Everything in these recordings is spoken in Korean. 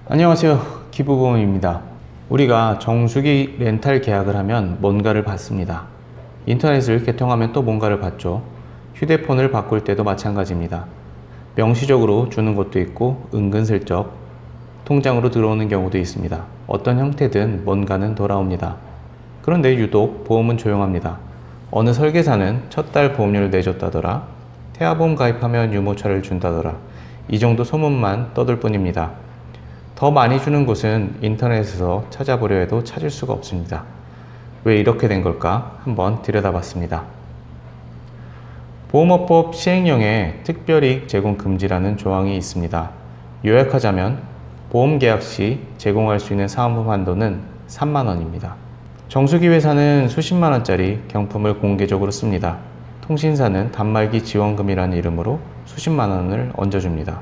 안녕하세요. 기부보험입니다. 우리가 정수기 렌탈 계약을 하면 뭔가를 받습니다. 인터넷을 개통하면 또 뭔가를 받죠. 휴대폰을 바꿀 때도 마찬가지입니다. 명시적으로 주는 것도 있고 은근슬쩍 통장으로 들어오는 경우도 있습니다. 어떤 형태든 뭔가는 돌아옵니다. 그런데 유독 보험은 조용합니다. 어느 설계사는 첫 달 보험료를 내줬다더라, 태아보험 가입하면 유모차를 준다더라, 이 정도 소문만 떠들 뿐입니다. 더 많이 주는 곳은 인터넷에서 찾아보려 해도 찾을 수가 없습니다. 왜 이렇게 된 걸까 한번 들여다봤습니다. 보험업법 시행령에 특별이익 제공 금지라는 조항이 있습니다. 요약하자면 보험계약 시 제공할 수 있는 사은품 한도는 3만원입니다. 정수기 회사는 수십만원짜리 경품을 공개적으로 씁니다. 통신사는 단말기 지원금이라는 이름으로 수십만원을 얹어줍니다.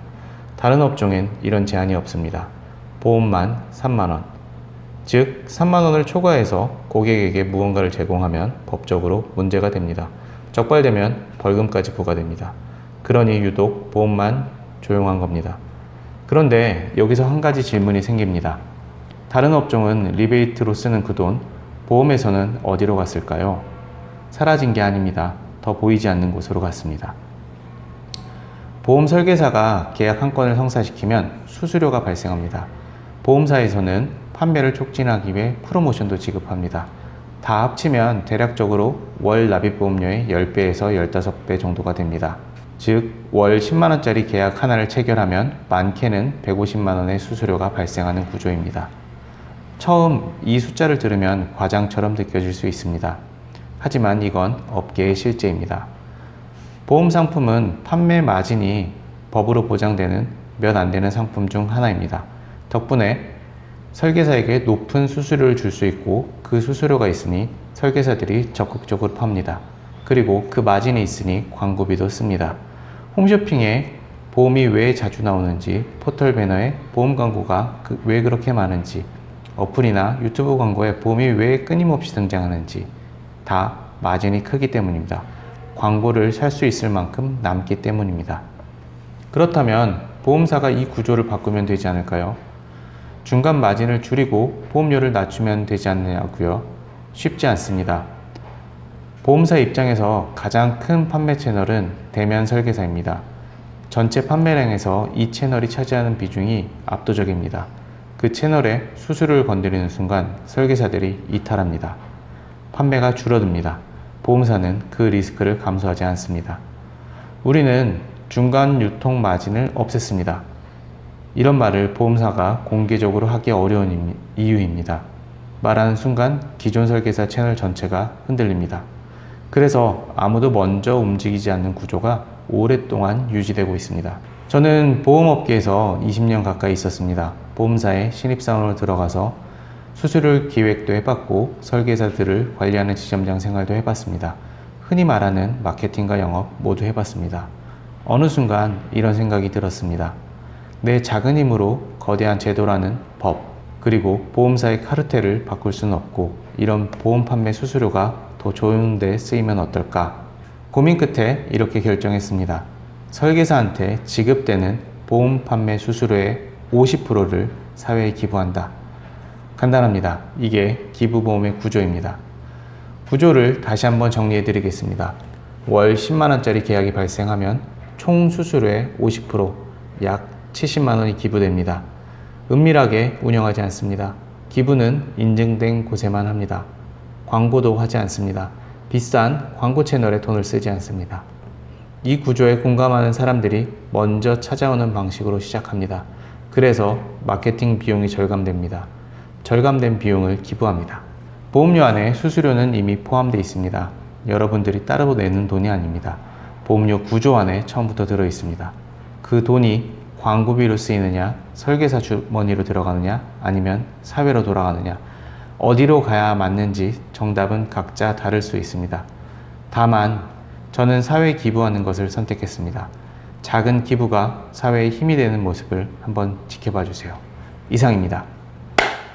다른 업종엔 이런 제한이 없습니다. 보험만 3만원, 즉 3만원을 초과해서 고객에게 무언가를 제공하면 법적으로 문제가 됩니다. 적발되면 벌금까지 부과됩니다. 그러니 유독 보험만 조용한 겁니다. 그런데 여기서 한 가지 질문이 생깁니다. 다른 업종은 리베이트로 쓰는 그 돈, 보험에서는 어디로 갔을까요? 사라진 게 아닙니다. 더 보이지 않는 곳으로 갔습니다. 보험 설계사가 계약 한 건을 성사시키면 수수료가 발생합니다. 보험사에서는 판매를 촉진하기 위해 프로모션도 지급합니다. 다 합치면 대략적으로 월 납입보험료의 10배에서 15배 정도가 됩니다. 즉, 월 10만원짜리 계약 하나를 체결하면 많게는 150만원의 수수료가 발생하는 구조입니다. 처음 이 숫자를 들으면 과장처럼 느껴질 수 있습니다. 하지만 이건 업계의 실제입니다. 보험 상품은 판매 마진이 법으로 보장되는 몇 안 되는 상품 중 하나입니다. 덕분에 설계사에게 높은 수수료를 줄 수 있고 그 수수료가 있으니 설계사들이 적극적으로 팝니다. 그리고 그 마진이 있으니 광고비도 씁니다. 홈쇼핑에 보험이 왜 자주 나오는지, 포털 배너에 보험 광고가 왜 그렇게 많은지, 어플이나 유튜브 광고에 보험이 왜 끊임없이 등장하는지 다 마진이 크기 때문입니다. 광고를 살 수 있을 만큼 남기 때문입니다. 그렇다면 보험사가 이 구조를 바꾸면 되지 않을까요? 중간 마진을 줄이고 보험료를 낮추면 되지 않느냐고요? 쉽지 않습니다. 보험사 입장에서 가장 큰 판매 채널은 대면 설계사입니다. 전체 판매량에서 이 채널이 차지하는 비중이 압도적입니다. 그 채널에 수수료를 건드리는 순간 설계사들이 이탈합니다. 판매가 줄어듭니다. 보험사는 그 리스크를 감수하지 않습니다. 우리는 중간 유통 마진을 없앴습니다. 이런 말을 보험사가 공개적으로 하기 어려운 이유입니다. 말하는 순간 기존 설계사 채널 전체가 흔들립니다. 그래서 아무도 먼저 움직이지 않는 구조가 오랫동안 유지되고 있습니다. 저는 보험업계에서 20년 가까이 있었습니다. 보험사에 신입사원으로 들어가서 수수료 기획도 해봤고 설계사들을 관리하는 지점장 생활도 해봤습니다. 흔히 말하는 마케팅과 영업 모두 해봤습니다. 어느 순간 이런 생각이 들었습니다. 내 작은 힘으로 거대한 제도라는 법, 그리고 보험사의 카르텔을 바꿀 수는 없고 이런 보험 판매 수수료가 더 좋은 데 쓰이면 어떨까? 고민 끝에 이렇게 결정했습니다. 설계사한테 지급되는 보험 판매 수수료의 50%를 사회에 기부한다. 간단합니다. 이게 기부보험의 구조입니다. 구조를 다시 한번 정리해 드리겠습니다. 월 10만원짜리 계약이 발생하면 총 수수료의 50%, 약 70만원이 기부됩니다. 은밀하게 운영하지 않습니다. 기부는 인증된 곳에만 합니다. 광고도 하지 않습니다. 비싼 광고 채널에 돈을 쓰지 않습니다. 이 구조에 공감하는 사람들이 먼저 찾아오는 방식으로 시작합니다. 그래서 마케팅 비용이 절감됩니다. 절감된 비용을 기부합니다. 보험료 안에 수수료는 이미 포함되어 있습니다. 여러분들이 따로 내는 돈이 아닙니다. 보험료 구조 안에 처음부터 들어 있습니다. 그 돈이 광고비로 쓰이느냐, 설계사 주머니로 들어가느냐, 아니면 사회로 돌아가느냐, 어디로 가야 맞는지 정답은 각자 다를 수 있습니다. 다만 저는 사회에 기부하는 것을 선택했습니다. 작은 기부가 사회에 힘이 되는 모습을 한번 지켜봐 주세요. 이상입니다.